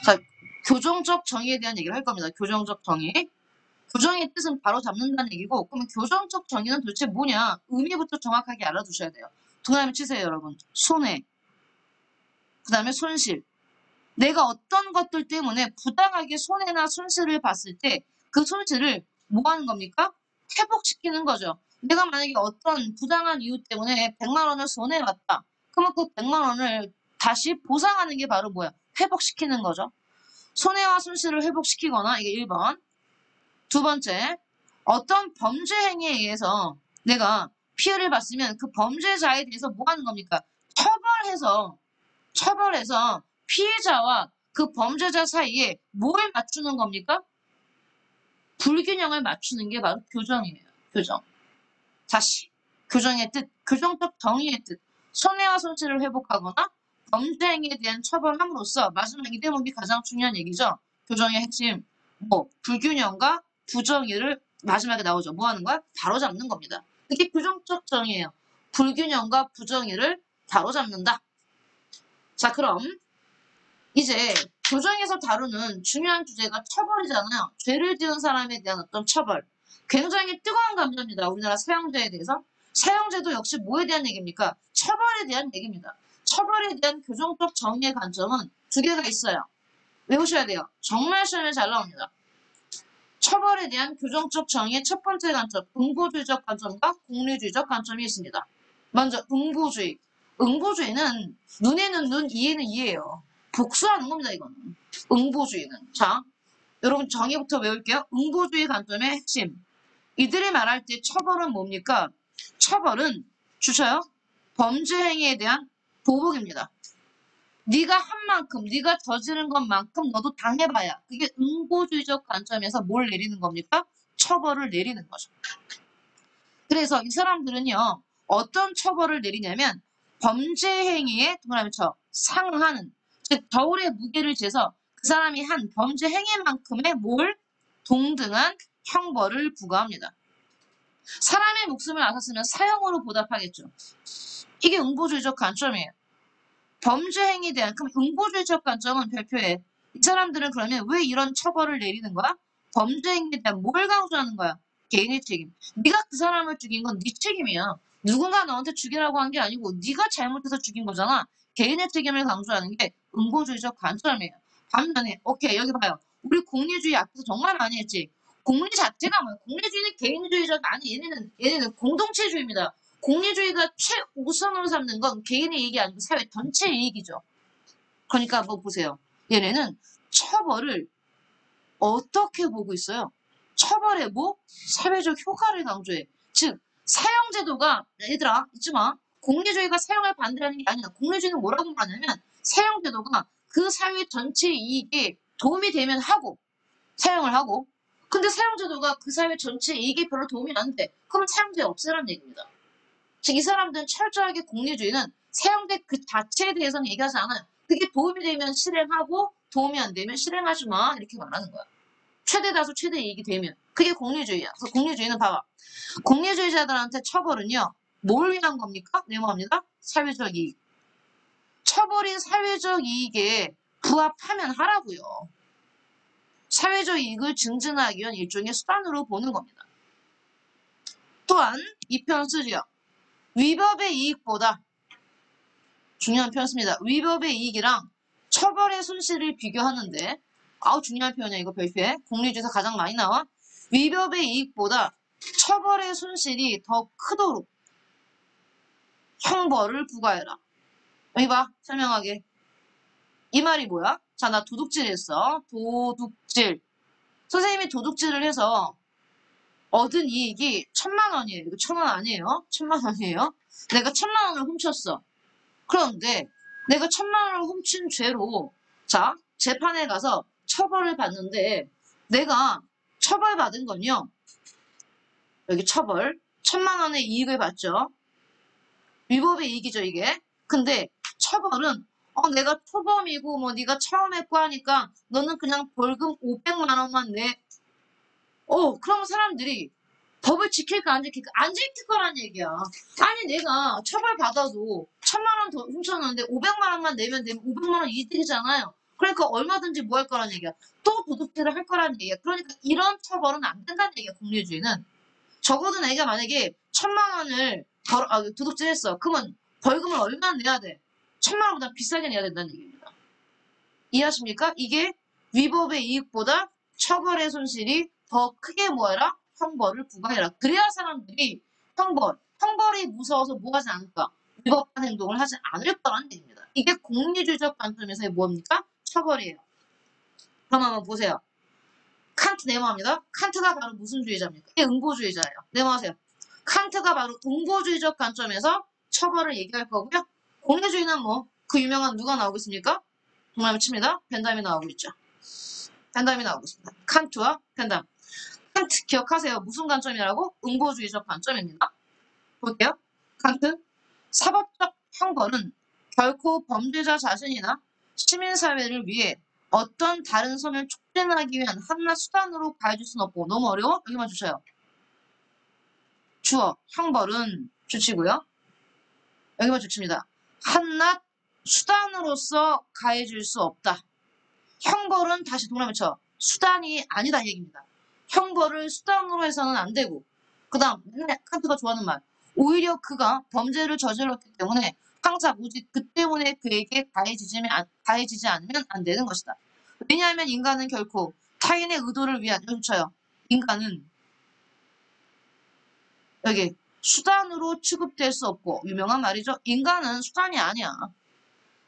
자, 교정적 정의에 대한 얘기를 할 겁니다. 교정적 정의. 교정의 뜻은 바로 잡는다는 얘기고, 그러면 교정적 정의는 도대체 뭐냐? 의미부터 정확하게 알아두셔야 돼요. 동그라미 치세요, 여러분. 손해, 그 다음에 손실. 내가 어떤 것들 때문에 부당하게 손해나 손실을 봤을 때 그 손실을 뭐 하는 겁니까? 회복시키는 거죠. 내가 만약에 어떤 부당한 이유 때문에 100만 원을 손해봤다. 그러면 그 100만 원을 다시 보상하는 게 바로 뭐야? 회복시키는 거죠. 손해와 손실을 회복시키거나, 이게 1번. 두 번째, 어떤 범죄 행위에 의해서 내가 피해를 봤으면 그 범죄자에 대해서 뭐 하는 겁니까? 처벌해서 피해자와 그 범죄자 사이에 뭘 맞추는 겁니까? 불균형을 맞추는 게 바로 교정이에요. 교정. 다시. 교정의 뜻, 교정적 정의의 뜻. 손해와 손실을 회복하거나 범죄 행위에 대한 처벌함으로써 마지막 이 대목이 가장 중요한 얘기죠. 교정의 핵심. 불균형과 부정의를 마지막에 나오죠. 뭐 하는 거야? 바로잡는 겁니다. 이게 교정적 정의예요. 불균형과 부정의를 바로잡는다. 자, 그럼 이제 교정에서 다루는 중요한 주제가 처벌이잖아요. 죄를 지은 사람에 대한 어떤 처벌. 굉장히 뜨거운 감정입니다. 우리나라 사형제에 대해서. 사형제도 역시 뭐에 대한 얘기입니까? 처벌에 대한 얘기입니다. 처벌에 대한 교정적 정의의 관점은 두 개가 있어요. 외우셔야 돼요. 정말 시험에 잘 나옵니다. 처벌에 대한 교정적 정의의 첫 번째 관점, 응보주의적 관점과 공리주의적 관점이 있습니다. 먼저 응보주의. 응보주의는 눈에는 눈, 이에는 이예요. 복수하는 겁니다, 이거는. 응보주의는. 자, 여러분 정의부터 외울게요. 응보주의 관점의 핵심. 이들이 말할 때 처벌은 뭡니까? 처벌은 주셔요. 범죄 행위에 대한 보복입니다. 네가 한 만큼, 네가 저지른 것만큼 너도 당해봐야. 그게 응보주의적 관점에서 뭘 내리는 겁니까? 처벌을 내리는 거죠. 그래서 이 사람들은요. 어떤 처벌을 내리냐면 범죄 행위에 동그라미 쳐 상하는, 즉 저울의 무게를 재서 그 사람이 한 범죄 행위만큼의 뭘 동등한 형벌을 부과합니다. 사람의 목숨을 앗았으면 사형으로 보답하겠죠. 이게 응보주의적 관점이에요. 범죄 행위에 대한, 그럼 응보주의적 관점은 별표에 이 사람들은 그러면 왜 이런 처벌을 내리는 거야? 범죄 행위에 대한 뭘 강조하는 거야? 개인의 책임. 네가 그 사람을 죽인 건 네 책임이야. 누군가 너한테 죽이라고 한 게 아니고 네가 잘못해서 죽인 거잖아. 개인의 책임을 강조하는 게 응보주의적 관점이에요. 반면에 오케이 여기 봐요. 우리 공리주의 앞에서 정말 많이 했지. 공리 자체가 뭐야? 공리주의는 개인주의적 아니 얘네는 공동체주의입니다. 공리주의가 최우선으로 삼는 건 개인의 이익이 아니고 사회 전체 이익이죠. 그러니까 뭐 보세요. 얘네는 처벌을 어떻게 보고 있어요? 처벌의 뭐? 사회적 효과를 강조해. 즉 사형제도가 얘들아 잊지 마. 공리주의가 사형을 반대하는 게 아니야. 공리주의는 뭐라고 말하냐면 사형제도가 그 사회 전체 이익에 도움이 되면 하고 사형을 하고 근데 사형제도가 그 사회 전체 이익에 별로 도움이 안 돼. 그럼 사형제 없애라는 얘기입니다. 즉 이 사람들은 철저하게 공리주의는 사형제 그 자체에 대해서는 얘기하지 않아요. 그게 도움이 되면 실행하고 도움이 안 되면 실행하지 마 이렇게 말하는 거야. 최대 다수 최대 이익이 되면 그게 공리주의야. 그래서 공리주의는 봐봐. 공리주의자들한테 처벌은요. 뭘 위한 겁니까? 네모합니다. 사회적 이익. 처벌이 사회적 이익에 부합하면 하라고요. 사회적 이익을 증진하기 위한 일종의 수단으로 보는 겁니다. 또한 이 편 쓰지요. 위법의 이익보다 중요한 표현 씁니다. 위법의 이익이랑 처벌의 손실을 비교하는데 아우 중요한 표현이야 이거 별표에. 공리주의에서 가장 많이 나와. 위법의 이익보다 처벌의 손실이 더 크도록 형벌을 부과해라. 여기 봐 설명하게. 이 말이 뭐야? 자, 나 도둑질 했어. 도둑질. 선생님이 도둑질을 해서 얻은 이익이 1000만 원이에요. 이거 1000원 아니에요? 1000만 원이에요? 내가 1000만 원을 훔쳤어. 그런데 내가 1000만 원을 훔친 죄로 자 재판에 가서 처벌을 받는데 내가 처벌받은 건요. 여기 처벌 1000만 원의 이익을 받죠. 위법의 이익이죠 이게. 근데 처벌은 내가 초범이고 뭐 네가 처음 했고 하니까 너는 그냥 벌금 500만 원만 내. 그럼 사람들이 법을 지킬까 안 지킬까? 안 지킬 거란 얘기야. 아니 내가 처벌받아도 1000만 원 더 훔쳤는데 500만 원만 내면 되면 500만 원 이득이잖아요. 그러니까 얼마든지 뭐 할 거란 얘기야. 또 도둑질을 할 거란 얘기야. 그러니까 이런 처벌은 안 된다는 얘기야, 공리주의는. 적어도 내가 만약에 1,000만 원을 도둑질했어. 그러면 벌금을 얼마나 내야 돼? 1,000만 원보다 비싸게 내야 된다는 얘기입니다. 이해하십니까? 이게 위법의 이익보다 처벌의 손실이 더 크게 뭐해라? 형벌을 부과해라. 그래야 사람들이 형벌이 무서워서 뭐 하지 않을까? 위법한 행동을 하지 않을 거라는 얘기입니다. 이게 공리주의적 관점에서의 뭡니까? 처벌이에요. 그럼 한번 보세요. 칸트 네모합니다. 칸트가 바로 무슨 주의자입니까? 이게 응보주의자예요. 네모하세요. 칸트가 바로 응보주의적 관점에서 처벌을 얘기할 거고요. 공리주의는 뭐 그 유명한 누가 나오고 있습니까? 동남을 칩니다. 벤담이 나오고 있죠. 벤담이 나오고 있습니다. 칸트와 벤담. 칸트 기억하세요. 무슨 관점이라고? 응보주의적 관점입니다. 볼게요. 칸트. 사법적 형벌은 결코 범죄자 자신이나 시민사회를 위해 어떤 다른 선을 촉진하기 위한 한낱 수단으로 가해줄 수는 없고. 너무 어려워? 여기만 주셔요. 주어. 형벌은 주치고요. 여기만 주칩니다. 한낱 수단으로서 가해줄 수 없다. 형벌은 다시 동남을 쳐. 수단이 아니다 얘기입니다. 형벌을 수단으로 해서는 안 되고. 그 다음 칸트가 좋아하는 말. 오히려 그가 범죄를 저질렀기 때문에 항상 오직 그 때문에 그에게 가해지지 않으면 안 되는 것이다. 왜냐하면 인간은 결코 타인의 의도를 위한 여기 쳐요. 인간은 여기 수단으로 취급될 수 없고 유명한 말이죠. 인간은 수단이 아니야.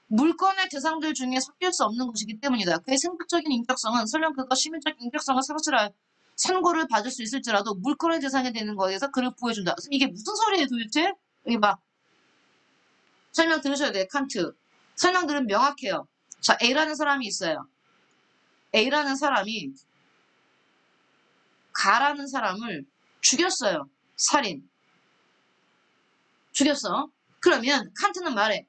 물건의 대상들 중에 섞일 수 없는 것이기 때문이다. 그의 생각적인 인격성은 설령 그가 시민적 인격성을 상실할 선고를 받을 수 있을지라도 물건의 대상이 되는 거에 대해서 그를 보여준다. 이게 무슨 소리예요 도대체? 여기 봐. 설명 들으셔야 돼요. 칸트. 설명들은 명확해요. 자, A라는 사람이 있어요. A라는 사람이 가라는 사람을 죽였어요. 살인. 죽였어. 그러면 칸트는 말해.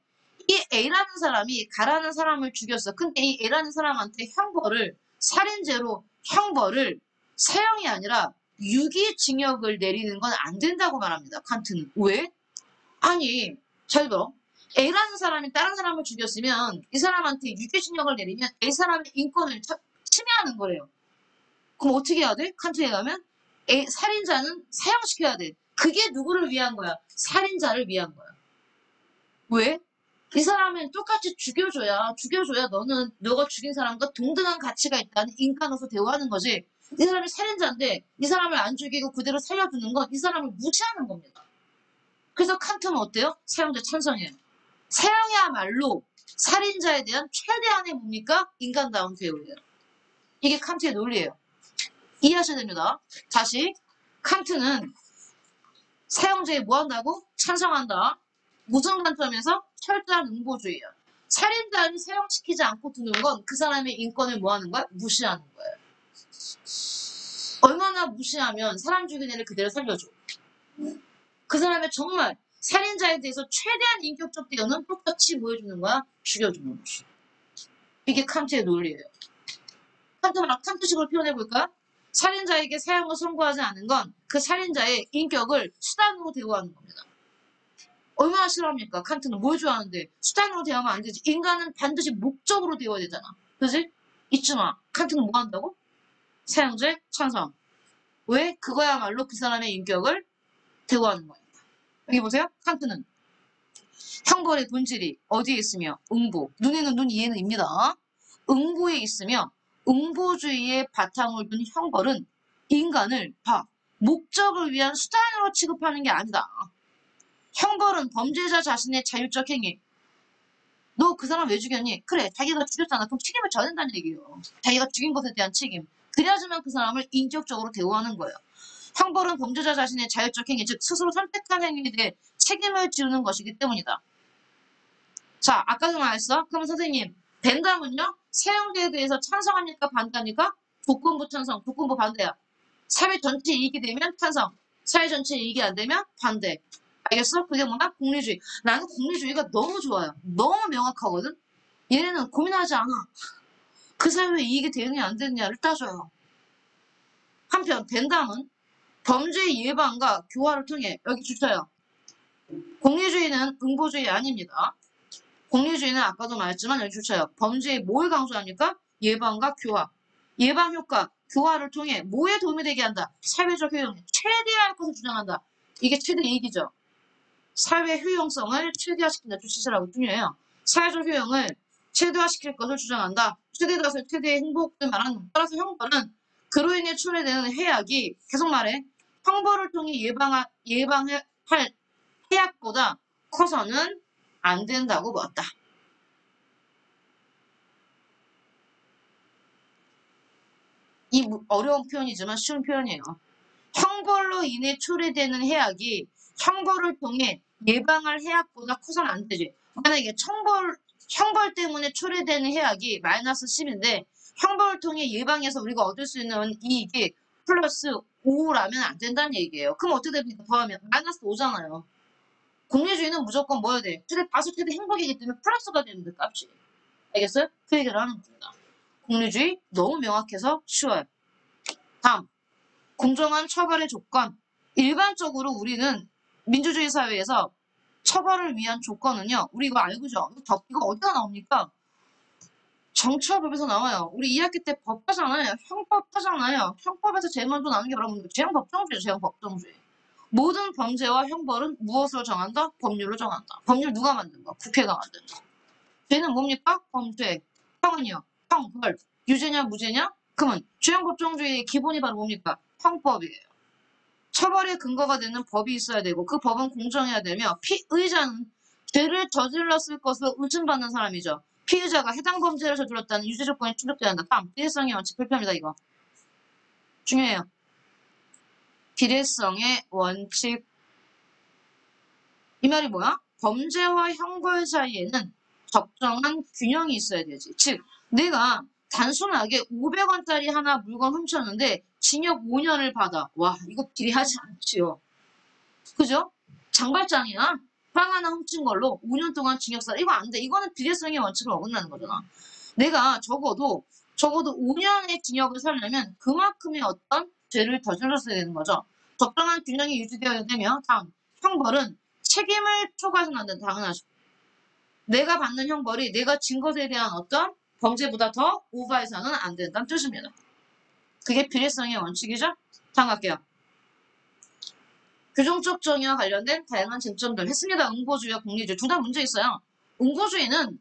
이 A라는 사람이 가라는 사람을 죽였어. 근데 이 A라는 사람한테 살인죄로 형벌을 사형이 아니라 유기징역을 내리는 건 안 된다고 말합니다. 칸트는. 왜? 아니, 잘 들어. A라는 사람이 다른 사람을 죽였으면 이 사람한테 유기징역을 내리면 A 사람의 인권을 침해하는 거래요. 그럼 어떻게 해야 돼? 칸트에 가면 살인자는 사형시켜야 돼. 그게 누구를 위한 거야? 살인자를 위한 거야. 왜? 이 사람은 똑같이 죽여줘야 너가 죽인 사람과 동등한 가치가 있다는 인간으로서 대우하는 거지. 이 사람이 살인자인데 이 사람을 안 죽이고 그대로 살려두는 건 이 사람을 무시하는 겁니다. 그래서 칸트는 어때요? 사형제 찬성이에요. 사형이야말로 살인자에 대한 최대한의 뭡니까? 인간다운 대우예요. 이게 칸트의 논리예요. 이해하셔야 됩니다. 다시 칸트는 사형제에 뭐 한다고? 찬성한다. 무슨 관점에서? 철저한 응보주의예요. 살인자를 사형시키지 않고 두는 건 그 사람의 인권을 뭐 하는 거야? 무시하는 거예요. 얼마나 무시하면 사람 죽인 애를 그대로 살려줘. 그 사람의 정말 살인자에 대해서 최대한 인격적 대우는 똑같이 뭐 해주는 거야? 죽여주는 거지. 이게 칸트의 논리예요. 칸트식으로 표현해볼까? 살인자에게 사형을 선고하지 않은 건 그 살인자의 인격을 수단으로 대우하는 겁니다. 얼마나 싫어합니까? 칸트는 뭘 좋아하는데 수단으로 대하면 안 되지. 인간은 반드시 목적으로 대워야 되잖아. 그지? 잊지 마. 칸트는 뭐 한다고? 사형제 찬성. 왜? 그거야말로 그 사람의 인격을 대우하는 겁니다. 여기 보세요. 칸트는 형벌의 본질이 어디에 있으며 응보. 눈에는 눈, 이에는 입니다. 응보에 있으며 응보주의의 바탕을 둔 형벌은 인간을 목적을 위한 수단으로 취급하는 게 아니다. 형벌은 범죄자 자신의 자율적 행위. 너 그 사람 왜 죽였니? 그래, 자기가 죽였잖아. 그럼 책임을 져야 된다는 얘기예요. 자기가 죽인 것에 대한 책임. 그래야지만 그 사람을 인격적으로 대우하는 거예요. 형벌은 범죄자 자신의 자율적 행위, 즉 스스로 선택한 행위에 대해 책임을 지우는 것이기 때문이다. 자, 아까도 말했어. 그럼 선생님, 벤담은요? 사형제에 대해서 찬성합니까? 반대합니까? 조건부 찬성, 조건부 반대야. 사회 전체 이익이 되면 찬성, 사회 전체 이익이 안 되면 반대. 알겠어? 그게 뭐야? 공리주의. 나는 공리주의가 너무 좋아요. 너무 명확하거든? 얘네는 고민하지 않아. 그 사회에 이익이 되느냐 안 되느냐를 따져요. 한편 벤담은 범죄 예방과 교화를 통해 여기 주셔요. 공리주의는 응보주의 아닙니다. 공리주의는 아까도 말했지만 여기 주차요. 범죄의 뭘 강조합니까? 예방과 교화. 예방 효과, 교화를 통해 뭐에 도움이 되게 한다? 사회적 효용에 최대화할 것을 주장한다. 이게 최대 이익이죠. 사회 효용성을 최대화시킨다. 주시라고 중요해요. 사회적 효용을 최대화시킬 것을 주장한다. 최대다수 최대의 행복을 말하는. 따라서 형벌은 그로 인해 초래되는 해악이 계속 말해. 형벌을 통해 예방할 해악보다 커서는 안 된다고 보았다. 이 어려운 표현이지만 쉬운 표현이에요. 형벌로 인해 초래되는 해악이 형벌을 통해 예방할 해악보다 커서는 안 되지. 만약에 형벌 때문에 초래되는 해악이 마이너스 10인데 형벌을 통해 예방해서 우리가 얻을 수 있는 이익이 플러스 5라면 안 된다는 얘기예요. 그럼 어떻게 됩니까? 더하면 마이너스 5잖아요. 공리주의는 무조건 뭐여야 돼? 다수 최대 행복이기 때문에 플러스가 되는 데 값이. 알겠어요? 그 얘기를 하는 겁니다. 공리주의 너무 명확해서 쉬워요. 다음. 공정한 처벌의 조건. 일반적으로 우리는 민주주의 사회에서 처벌을 위한 조건은요. 우리 이거 알고죠? 이거 어디서 나옵니까? 정치화법에서 나와요. 우리 2학기 때 법 하잖아요. 형법 하잖아요. 형법에서 제일 먼저 나오는 게 바로 재형법정주예요. 재형법정주의. 모든 범죄와 형벌은 무엇으로 정한다? 법률로 정한다. 법률 누가 만든 거? 국회가 만든 거. 죄는 뭡니까? 범죄. 형은요? 형벌. 유죄냐 무죄냐? 그러면 죄형법정주의의 기본이 바로 뭡니까? 형법이에요. 처벌의 근거가 되는 법이 있어야 되고 그 법은 공정해야 되며 피의자는 죄를 저질렀을 것으로 의심받는 사람이죠. 피의자가 해당 범죄를 저질렀다는 유죄 조건이 충족돼야 한다. 다음 비례성의 원칙 발표합니다. 이거 중요해요. 비례성의 원칙. 이 말이 뭐야? 범죄와 형벌 사이에는 적정한 균형이 있어야 되지. 즉 내가 단순하게 500원짜리 하나 물건 훔쳤는데 징역 5년을 받아. 와 이거 비례하지 않지요. 그죠? 장발장이나 빵 하나 훔친 걸로 5년 동안 징역살. 이거 안 돼. 이거는 비례성의 원칙을 어긋나는 거잖아. 내가 적어도 5년의 징역을 살려면 그만큼의 어떤 죄를 저질렀어야 되는 거죠. 적당한 균형이 유지되어야 되며 다음 형벌은 책임을 초과해서는 안 된다. 당연하죠. 내가 받는 형벌이 내가 진 것에 대한 어떤 범죄보다 더 오버해서는 안 된다는 뜻입니다. 그게 비례성의 원칙이죠. 다음 갈게요. 교정적 정의와 관련된 다양한 쟁점들 했습니다. 응고주의와 공리주의 둘 다 문제 있어요. 응고주의는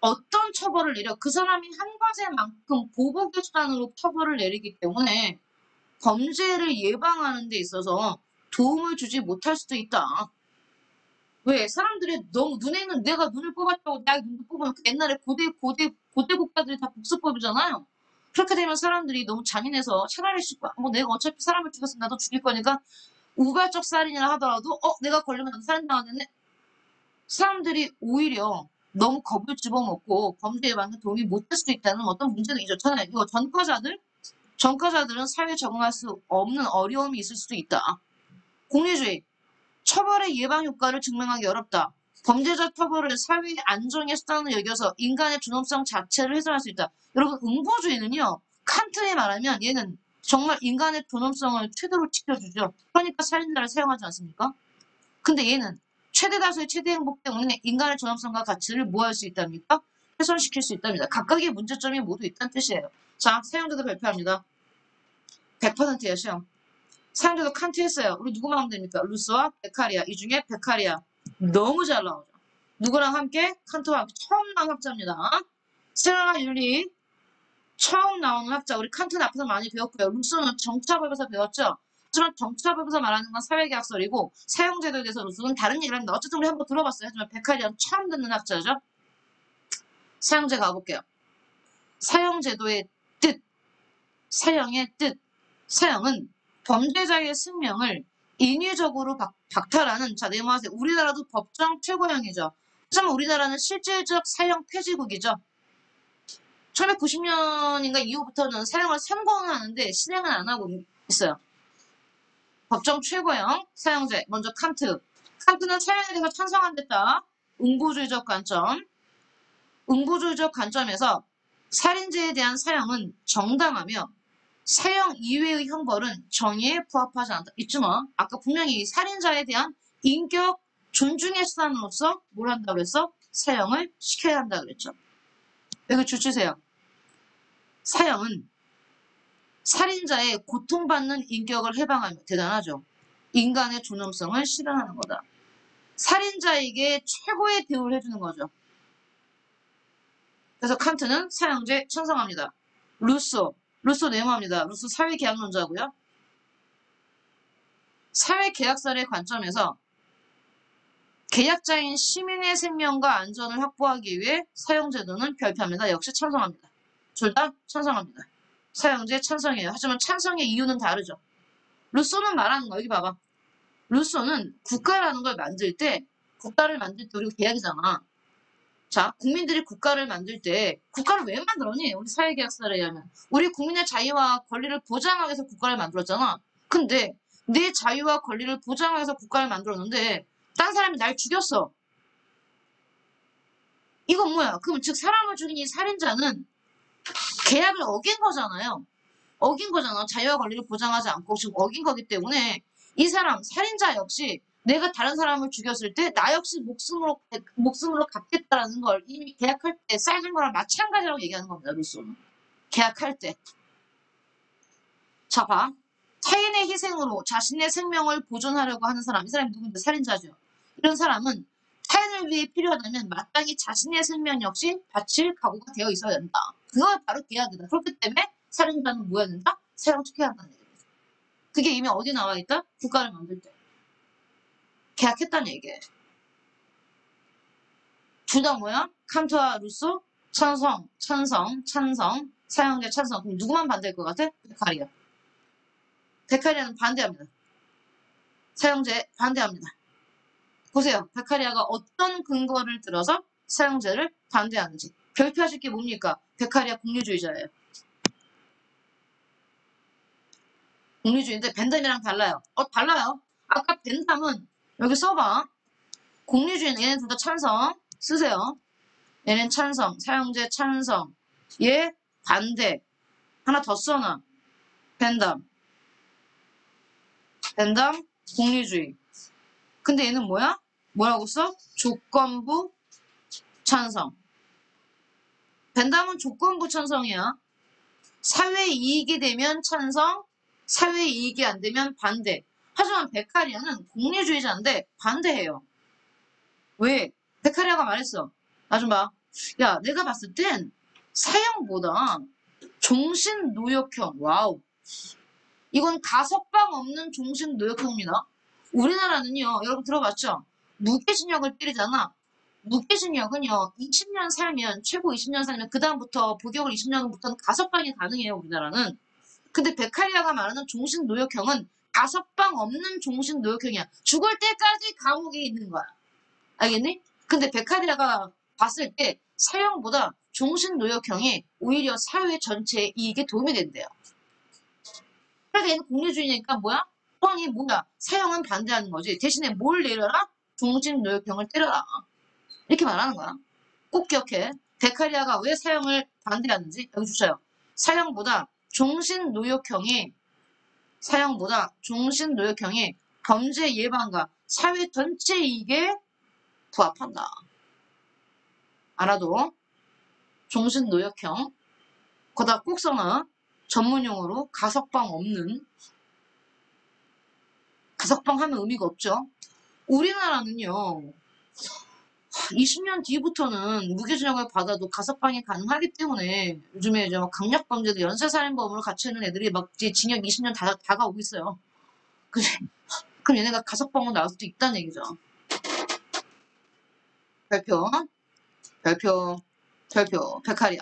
어떤 처벌을 내려 그 사람이 한 과제만큼 보복의 수단으로 처벌을 내리기 때문에 범죄를 예방하는 데 있어서 도움을 주지 못할 수도 있다. 왜? 사람들이 너무 눈에 있는 내가 눈을 뽑았다고 내가 눈을 뽑으면 옛날에 고대 국가들이 다 복수법이잖아요. 그렇게 되면 사람들이 너무 잔인해서 차라리 뭐 내가 어차피 사람을 죽였으면 나도 죽일 거니까 우발적 살인이라 하더라도 내가 걸리면 나도 살인당하겠네. 사람들이 오히려 너무 겁을 집어먹고 범죄에 맞는 도움이 못 될 수도 있다는 어떤 문제도 있잖아요. 이거 전과자들은 사회에 적응할 수 없는 어려움이 있을 수도 있다. 공리주의. 처벌의 예방 효과를 증명하기 어렵다. 범죄자 처벌을 사회의 안정의 수단으로 여겨서 인간의 존엄성 자체를 훼손할 수 있다. 여러분 응고주의는요. 칸트에 말하면 얘는 정말 인간의 존엄성을 최대로 지켜주죠. 그러니까 살인자를 사용하지 않습니까? 근데 얘는 최대 다수의 최대 행복 때문에 인간의 존엄성과 가치를 뭐할 수 있답니까? 훼손시킬 수 있답니다. 각각의 문제점이 모두 있다는 뜻이에요. 자, 사용자도 발표합니다. 100%예요, 시험. 사용자도 칸트 했어요. 우리 누구만 하면 됩니까? 루스와 베카리아. 이 중에 베카리아. 너무 잘 나오죠. 누구랑 함께? 칸트와 함께 처음 나온 학자입니다. 세라나 윤리 처음 나오는 학자. 우리 칸트는 앞에서 많이 배웠고요. 루스는 정치화법에서 배웠죠. 하지만 정치화법에서 말하는 건 사회계약설이고 사용제도에 대해서 루스는 다른 얘기를 합니다. 어쨌든 우리 한번 들어봤어요. 하지만 베카리아는 처음 듣는 학자죠. 사용제 가볼게요. 사용제도의 뜻, 사형의 뜻. 사형은 범죄자의 생명을 인위적으로 박탈하는, 자, 네모하세요. 우리나라도 법정 최고형이죠. 하지만 우리나라는 실질적 사형 폐지국이죠. 1990년인가 이후부터는 사형을 선고는 하는데 실행은 안 하고 있어요. 법정 최고형 사형제. 먼저 칸트. 칸트는 사형에 대해서 찬성한댔다. 응고주의적 관점. 응고주의적 관점에서 살인죄에 대한 사형은 정당하며 사형 이외의 형벌은 정의에 부합하지 않다. 잊지 마. 아까 분명히 살인자에 대한 인격 존중의 수단으로서 뭘 한다고 그랬어? 사형을 시켜야 한다고 그랬죠. 여기 줄 주세요. 사형은 살인자의 고통받는 인격을 해방하며 대단하죠. 인간의 존엄성을 실현하는 거다. 살인자에게 최고의 대우를 해주는 거죠. 그래서 칸트는 사형제 찬성합니다. 루소 내모합니다. 루소 사회계약론자고요. 사회계약설의 관점에서 계약자인 시민의 생명과 안전을 확보하기 위해 사형제도는 별표합니다. 역시 찬성합니다. 둘 다 찬성합니다. 사형제 찬성이에요. 하지만 찬성의 이유는 다르죠. 루소는 말하는 거 여기 봐봐. 루소는 국가라는 걸 만들 때 국가를 만들 때 우리가 계약이잖아. 자, 국민들이 국가를 만들 때 국가를 왜 만들었니? 우리 사회계약설에 의하면 우리 국민의 자유와 권리를 보장하기 위해서 국가를 만들었잖아. 근데 내 자유와 권리를 보장하기 위해서 국가를 만들었는데 딴 사람이 날 죽였어. 이건 뭐야? 그럼 즉 사람을 죽인 이 살인자는 계약을 어긴 거잖아요. 어긴 거잖아. 자유와 권리를 보장하지 않고 지금 어긴 거기 때문에 이 사람 살인자 역시 내가 다른 사람을 죽였을 때 나 역시 목숨으로 갚겠다라는 걸 이미 계약할 때 쌓여진 거랑 마찬가지라고 얘기하는 겁니다. 루소는. 계약할 때. 자, 봐. 타인의 희생으로 자신의 생명을 보존하려고 하는 사람. 이 사람이 누군데? 살인자죠. 이런 사람은 타인을 위해 필요하다면 마땅히 자신의 생명 역시 바칠 각오가 되어 있어야 된다. 그거 바로 계약이다. 그렇기 때문에 살인자는 뭐 해야 된다? 사형 시켜야 한다는 얘기입니다. 그게 이미 어디 나와 있다? 국가를 만들 때. 계약했다는 얘기예요. 둘 다 뭐야? 칸트와 루소? 찬성, 사형제 찬성. 그럼 누구만 반대할 것 같아? 베카리아. 베카리아는 반대합니다. 사형제 반대합니다. 보세요. 베카리아가 어떤 근거를 들어서 사형제를 반대하는지. 별표하실 게 뭡니까? 베카리아 공유주의자예요. 공유주의인데 벤담이랑 달라요. 달라요. 아까 벤담은 여기 써봐. 공유주의는 얘네 둘 다 찬성. 쓰세요. 얘는 찬성. 사형제 찬성. 얘 반대. 하나 더 써놔. 벤담. 공유주의. 근데 얘는 뭐야? 뭐라고 써? 조건부 찬성. 벤담은 조건부 찬성이야. 사회 이익이 되면 찬성, 사회 이익이 안 되면 반대. 하지만 베카리아는 공유주의자인데 반대해요. 왜? 베카리아가 말했어. 나 좀 봐. 야, 내가 봤을 땐 사형보다 종신노역형. 와우. 이건 가석방 없는 종신노역형입니다. 우리나라는요, 여러분 들어봤죠? 무기징역을 때리잖아. 무기징역은요, 20년 살면, 최고 20년 살면, 그다음부터, 복역을 20년부터는 가석방이 가능해요, 우리나라는. 근데 베카리아가 말하는 종신노역형은 가석방 없는 종신노역형이야. 죽을 때까지 감옥에 있는 거야. 알겠니? 근데 베카리아가 봤을 때 사형보다 종신노역형이 오히려 사회 전체에 이익에 도움이 된대요. 그러니까 얘는 공리주의니까 뭐야? 형이 뭐야? 사형은 반대하는 거지. 대신에 뭘 내려라? 종신노역형을 때려라. 이렇게 말하는 거야. 꼭 기억해. 베카리아가 왜 사형을 반대하는지 여기 주셔요. 사형보다 종신노역형이 범죄 예방과 사회 전체 이익에 부합한다. 알아도 종신노역형 거기다 꼭 써놔. 전문용어로 가석방 없는. 가석방 하면 의미가 없죠. 우리나라는요. 20년 뒤부터는 무기징역을 받아도 가석방이 가능하기 때문에 요즘에 이제 막 강력범죄도 연쇄살인범으로 갇혀있는 애들이 막 이제 징역 20년 다가오고 있어요. 그럼 얘네가 가석방으로 나올 수도 있다는 얘기죠. 별표, 베카리아.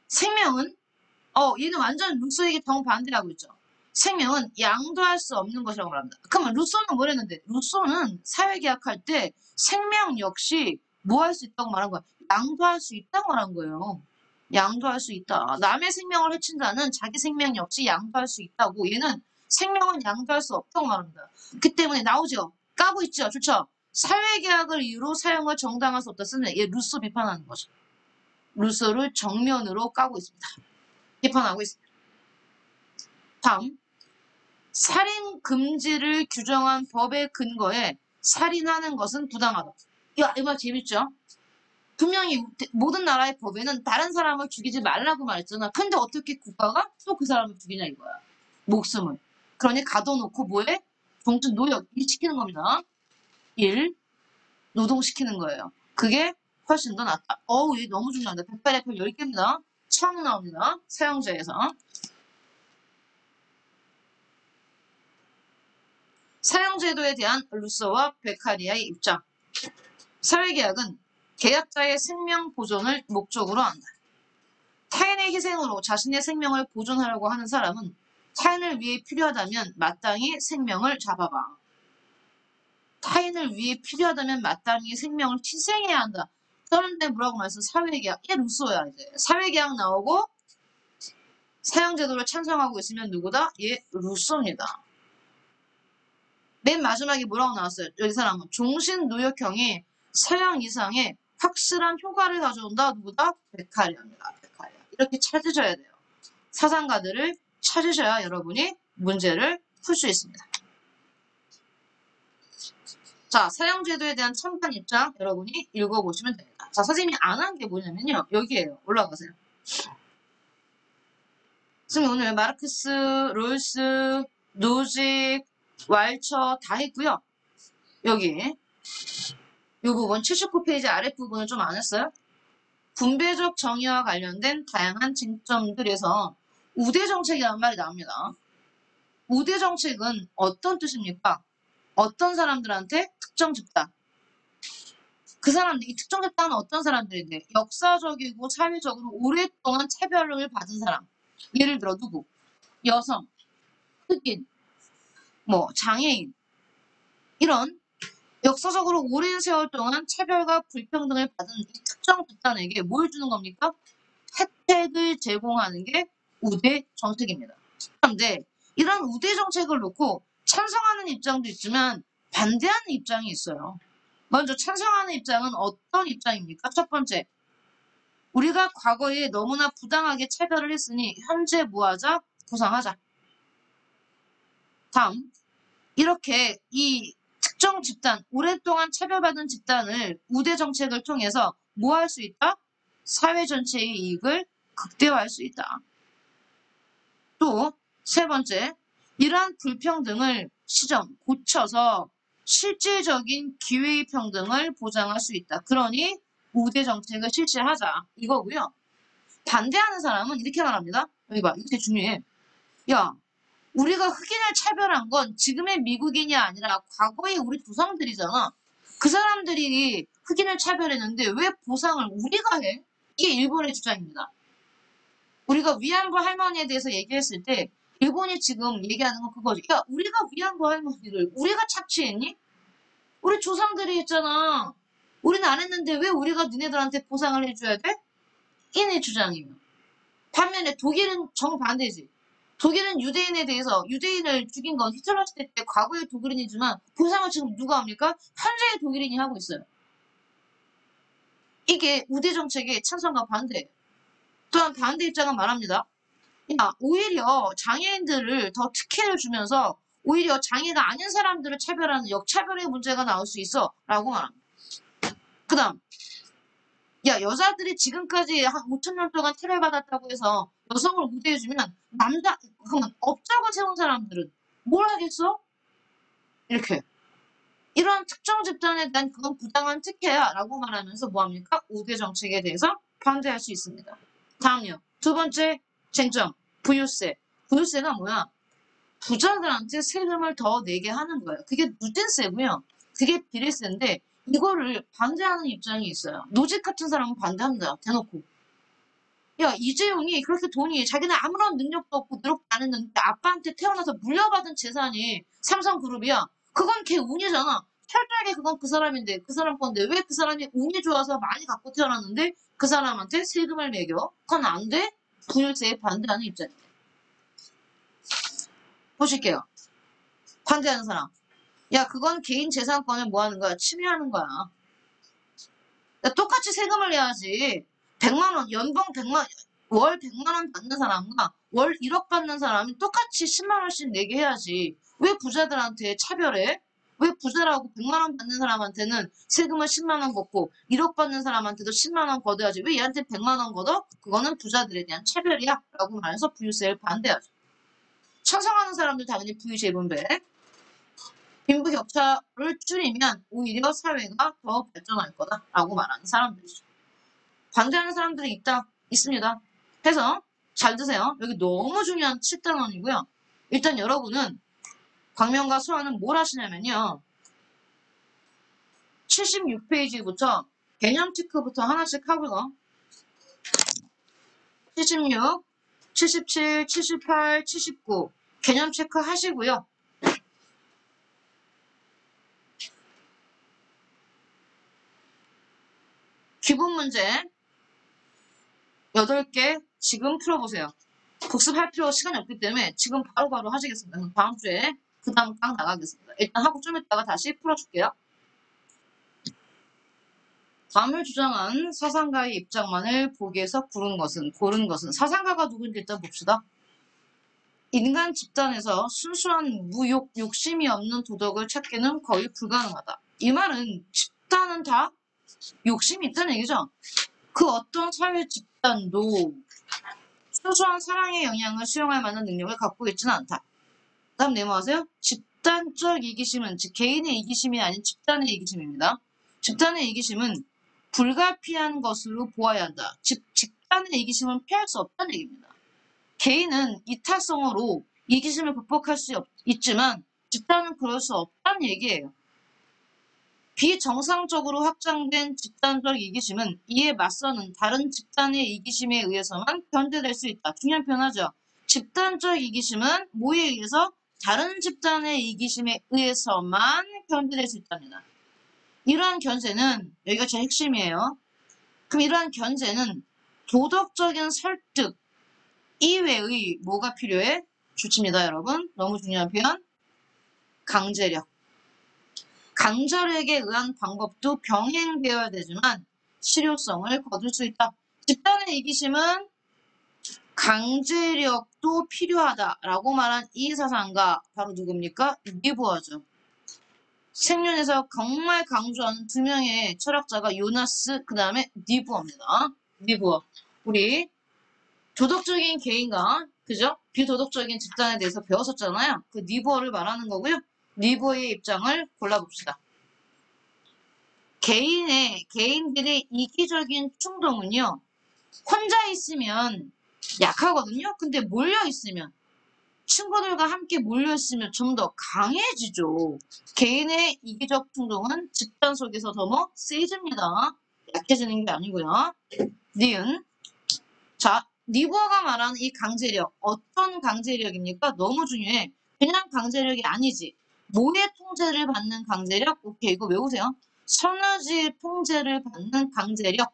생명은 얘는 완전 루소에게 정반대라고 있죠. 생명은 양도할 수 없는 것이라고 말합니다. 그러면 루소는 뭐랬는데? 루소는 사회계약할 때 생명 역시 뭐 할 수 있다고 말한 거야? 양도할 수 있다고 말한 거예요. 양도할 수 있다. 남의 생명을 해친 자는 자기 생명 역시 양도할 수 있다고. 얘는 생명은 양도할 수 없다고 말합니다. 그 때문에 나오죠. 까고 있죠. 좋죠. 사회계약을 이유로 사용을 정당할 수 없다 쓰는 얘 루소 비판하는 거죠. 루소를 정면으로 까고 있습니다. 비판하고 있습니다. 다음. 살인 금지를 규정한 법의 근거에 살인하는 것은 부당하다. 야, 이 말 재밌죠? 분명히 모든 나라의 법에는 다른 사람을 죽이지 말라고 말했잖아. 근데 어떻게 국가가 또 그 사람을 죽이냐 이거야. 목숨을. 그러니 가둬놓고 뭐해? 종전 노역 일 시키는 겁니다. 일 노동시키는 거예요. 그게 훨씬 더 낫다. 어우, 이게 너무 중요합니다. 108의 표 10개입니다. 처음 나옵니다. 사형제에서. 사형제도에 대한 루소와 베카리아의 입장. 사회계약은 계약자의 생명 보존을 목적으로 한다. 타인의 희생으로 자신의 생명을 보존하려고 하는 사람은 타인을 위해 필요하다면 마땅히 생명을 잡아봐. 타인을 위해 필요하다면 마땅히 생명을 희생해야 한다. 그런데 뭐라고 말했어? 사회계약. 이게 루소야 이제. 사회계약 나오고 사형제도를 찬성하고 있으면 누구다? 얘 루소입니다. 맨 마지막에 뭐라고 나왔어요? 여기 사람은 종신노역형이 사형 이상의 확실한 효과를 가져온다. 누구다? 베카리아입니다. 베카리아. 이렇게 찾으셔야 돼요. 사상가들을 찾으셔야 여러분이 문제를 풀 수 있습니다. 자, 사형제도에 대한 찬반 입장 여러분이 읽어보시면 됩니다. 자, 선생님이 안 한 게 뭐냐면요. 여기에요. 올라가세요. 선생님 오늘 마르크스, 롤스, 노직, 왈처 다 했고요. 여기 이 부분 79페이지 아랫부분을 좀 안 했어요? 분배적 정의와 관련된 다양한 쟁점들에서 우대정책이라는 말이 나옵니다. 우대정책은 어떤 뜻입니까? 어떤 사람들한테 특정 집단. 그 사람들, 이 특정 집단은 어떤 사람들인데 역사적이고 사회적으로 오랫동안 차별을 받은 사람. 예를 들어 누구? 여성, 흑인, 뭐 장애인 이런 역사적으로 오랜 세월 동안 차별과 불평등을 받은 이 특정 집단에게 뭘 주는 겁니까? 혜택을 제공하는 게 우대 정책입니다. 그런데 이런 우대 정책을 놓고 찬성하는 입장도 있지만 반대하는 입장이 있어요. 먼저 찬성하는 입장은 어떤 입장입니까? 첫 번째, 우리가 과거에 너무나 부당하게 차별을 했으니 현재 뭐하자? 보상하자. 다음, 이렇게 이 특정 집단, 오랫동안 차별받은 집단을 우대 정책을 통해서 뭐 할 수 있다? 사회 전체의 이익을 극대화할 수 있다. 또 세 번째, 이러한 불평등을 고쳐서 실질적인 기회의 평등을 보장할 수 있다. 그러니 우대 정책을 실시하자 이거고요. 반대하는 사람은 이렇게 말합니다. 여기 봐, 이게 중요해. 야, 우리가 흑인을 차별한 건 지금의 미국인이 아니라 과거의 우리 조상들이잖아. 그 사람들이 흑인을 차별했는데 왜 보상을 우리가 해? 이게 일본의 주장입니다. 우리가 위안부 할머니에 대해서 얘기했을 때 일본이 지금 얘기하는 건 그거지. 야, 우리가 위안부 할머니를 우리가 착취했니? 우리 조상들이 했잖아. 우리는 안 했는데 왜 우리가 니네들한테 보상을 해줘야 돼? 이네 주장이에요. 반면에 독일은 정반대지. 독일은 유대인에 대해서 유대인을 죽인 건 히틀러 시대 때 과거의 독일인이지만 보상을 지금 누가 합니까? 현재의 독일인이 하고 있어요. 이게 우대 정책의 찬성과 반대. 또한 반대 입장은 말합니다. 야, 오히려 장애인들을 더 특혜를 주면서 오히려 장애가 아닌 사람들을 차별하는 역차별의 문제가 나올 수 있어 라고 말합니다. 그 다음, 야, 여자들이 지금까지 한 5,000년 동안 차별받았다고 해서 여성을 우대해주면 그러면 업적을 세운 사람들은 뭘 하겠어? 이렇게. 이런 특정 집단에 대한 그건 부당한 특혜야 라고 말하면서 뭐합니까? 우대 정책에 대해서 반대할 수 있습니다. 다음요. 두 번째 쟁점. 부유세. 부유세가 뭐야? 부자들한테 세금을 더 내게 하는 거예요. 그게 누진세고요. 그게 비례세인데 이거를 반대하는 입장이 있어요. 노직 같은 사람은 반대합니다. 대놓고. 야, 이재용이 그렇게 돈이 자기는 아무런 능력도 없고 노력도 안 했는데 아빠한테 태어나서 물려받은 재산이 삼성그룹이야. 그건 걔 운이잖아. 철저하게 그건 그 사람인데 그 사람 건데 왜 그 사람이 운이 좋아서 많이 갖고 태어났는데 그 사람한테 세금을 매겨? 그건 안 돼? 부유세에 반대하는 입장이에요. 보실게요. 반대하는 사람. 야, 그건 개인 재산권을 뭐 하는 거야? 침해하는 거야. 야, 똑같이 세금을 내야지. 100만 원, 연봉 100만, 월 100만 원 받는 사람과 월 1억 받는 사람이 똑같이 10만 원씩 내게 해야지. 왜 부자들한테 차별해? 왜 부자라고 100만 원 받는 사람한테는 세금을 10만 원 걷고 1억 받는 사람한테도 10만 원 걷어야지. 왜 얘한테 100만 원 걷어? 그거는 부자들에 대한 차별이야. 라고 말해서 부유세를 반대하죠. 찬성하는 사람들 당연히 부유세 분배. 빈부격차를 줄이면 오히려 사회가 더 발전할 거다라고 말하는 사람들이죠. 반대하는 사람들이 있습니다. 해서 잘 드세요. 여기 너무 중요한 7단원이고요. 일단 여러분은 광명과 수아는 뭘 하시냐면요. 76페이지부터 개념 체크부터 하나씩 하고요. 76, 77, 78, 79 개념 체크 하시고요. 기본 문제 8개 지금 풀어보세요. 복습할 필요 시간이 없기 때문에 지금 바로바로 하시겠습니다. 다음 주에 그 다음 강 나가겠습니다. 일단 하고 좀 이따가 다시 풀어줄게요. 다음을 주장한 사상가의 입장만을 보기에서 고른 것은 사상가가 누군지 일단 봅시다. 인간 집단에서 순수한 무욕, 욕심이 없는 도덕을 찾기는 거의 불가능하다. 이 말은 집단은 다 욕심이 있다는 얘기죠. 그 어떤 사회 집단도 순수한 사랑의 영향을 수용할 만한 능력을 갖고 있지는 않다. 다음 네모하세요. 집단적 이기심은 즉 개인의 이기심이 아닌 집단의 이기심입니다. 집단의 이기심은 불가피한 것으로 보아야 한다. 즉 집단의 이기심은 피할 수 없다는 얘기입니다. 개인은 이타성으로 이기심을 극복할 수 있지만 집단은 그럴 수 없다는 얘기예요. 비정상적으로 확장된 집단적 이기심은 이에 맞서는 다른 집단의 이기심에 의해서만 견제될 수 있다. 중요한 표현하죠. 집단적 이기심은 뭐에 의해서? 다른 집단의 이기심에 의해서만 견제될 수 있답니다. 이러한 견제는 여기가 제일 핵심이에요. 그럼 이러한 견제는 도덕적인 설득 이외의 뭐가 필요해? 주치입니다, 여러분. 너무 중요한 표현. 강제력. 강제력에 의한 방법도 병행되어야 되지만 실효성을 거둘 수 있다. 집단의 이기심은 강제력도 필요하다라고 말한 이 사상가 바로 누굽니까? 니부어죠. 생존에서 정말 강조하는 2명의 철학자가 요나스 그 다음에 니부어입니다. 니부어. 우리 도덕적인 개인과 그죠? 비도덕적인 집단에 대해서 배웠었잖아요. 그 니부어를 말하는 거고요. 니부어의 입장을 골라봅시다. 개인들의 이기적인 충동은요, 혼자 있으면 약하거든요. 근데 몰려있으면, 친구들과 함께 몰려있으면 좀 더 강해지죠. 개인의 이기적 충동은 집단 속에서 더 뭐 세집니다. 약해지는 게 아니고요. 니은. 자, 니버가 말하는 이 강제력, 어떤 강제력입니까? 너무 중요해. 그냥 강제력이 아니지. 뭐의 통제를 받는 강제력? 오케이, 이거 외우세요. 선의지의 통제를 받는 강제력.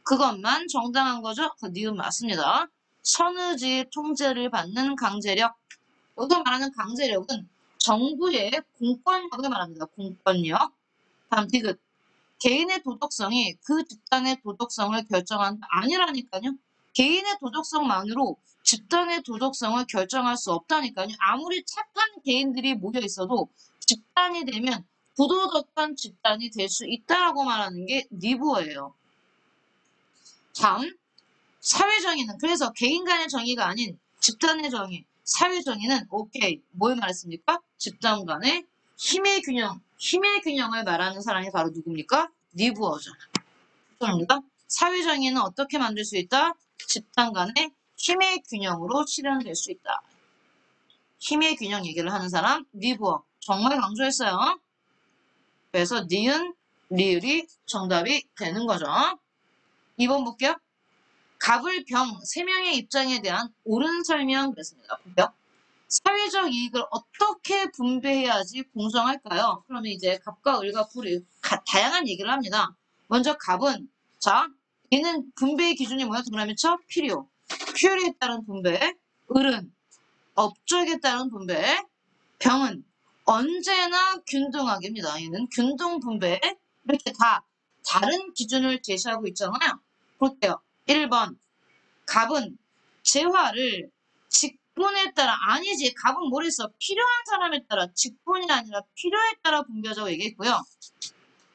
그것만 정당한 거죠? 그 니은 맞습니다. 선의지의 통제를 받는 강제력. 여기서 말하는 강제력은 정부의 공권력을 말합니다. 공권력. 다음 디귿. 개인의 도덕성이 그 집단의 도덕성을 결정한다. 아니라니까요. 개인의 도덕성만으로 집단의 도덕성을 결정할 수 없다니까요. 아무리 착한 개인들이 모여 있어도 집단이 되면 부도덕한 집단이 될 수 있다라고 말하는 게 니부어예요. 다음, 사회정의는 그래서 개인 간의 정의가 아닌 집단의 정의, 사회정의는 오케이, 뭘 말했습니까? 집단 간의 힘의 균형을 말하는 사람이 바로 누굽니까? 니부어죠. 입니다. 사회정의는 어떻게 만들 수 있다? 집단 간의 힘의 균형으로 실현될 수 있다. 힘의 균형 얘기를 하는 사람 니부어. 정말 강조했어요. 그래서 니은, 리을이 정답이 되는 거죠. 2번 볼게요. 갑을 병 3명의 입장에 대한 옳은 설명 그랬습니다. 볼게요. 사회적 이익을 어떻게 분배해야지 공정할까요? 그러면 이제 갑과 을과 불이 다양한 얘기를 합니다. 먼저 갑은 자 얘는 분배의 기준이 뭐야? 동그라미 쳐? 필요에 따른 분배. 을은 업적에 따른 분배. 병은 언제나 균등하게입니다. 얘는 균등 분배. 이렇게 다 다른 기준을 제시하고 있잖아요. 볼게요. 1번 갑은 재화를 직분에 따라 아니지. 갑은 뭘 했어? 필요한 사람에 따라 직분이 아니라 필요에 따라 분배하자고 얘기했고요.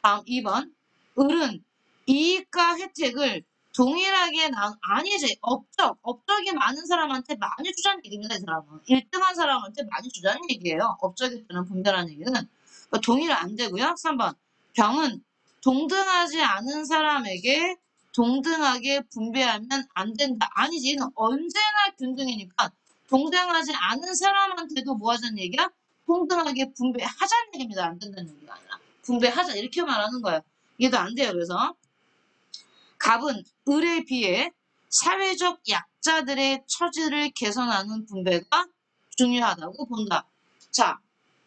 다음 2번. 을은 이익과 혜택을 동일하게 아니지. 업적이 많은 사람한테 많이 주자는 얘기입니다. 이 사람은. 1등한 사람한테 많이 주자는 얘기예요. 업적에 따른 분배라는 얘기는. 그러니까 동일 안 되고요. 3번. 병은 동등하지 않은 사람에게 동등하게 분배하면 안 된다. 아니지. 이는 언제나 균등이니까 동등하지 않은 사람한테도 뭐 하자는 얘기야? 동등하게 분배하자는 얘기입니다. 안 된다는 얘기가 아니라. 분배하자 이렇게 말하는 거예요. 이해도 안 돼요. 그래서 갑은 을에 비해 사회적 약자들의 처지를 개선하는 분배가 중요하다고 본다. 자,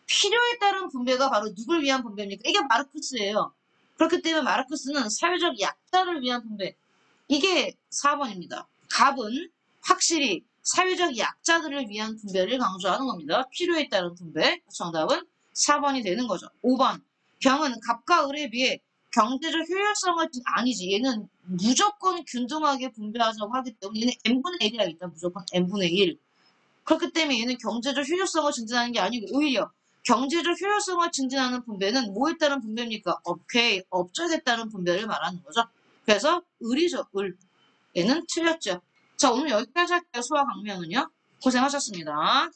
필요에 따른 분배가 바로 누굴 위한 분배입니까? 이게 마르크스예요. 그렇기 때문에 마르크스는 사회적 약자를 위한 분배. 이게 4번입니다. 갑은 확실히 사회적 약자들을 위한 분배를 강조하는 겁니다. 필요에 따른 분배. 정답은 4번이 되는 거죠. 5번. 병은 갑과 을에 비해 경제적 효율성을 아니지. 얘는 무조건 균등하게 분배하자고 하기 때문에 얘는 n분의 1이야겠다. 무조건 n분의 1. 그렇기 때문에 얘는 경제적 효율성을 증진하는 게 아니고 오히려 경제적 효율성을 증진하는 분배는 뭐에 따른 분배입니까? 오케이. 업적에 따른 분배를 말하는 거죠. 그래서 을이죠. 을. 얘는 틀렸죠. 자, 오늘 여기까지 할게요. 수학 강좌는요. 고생하셨습니다.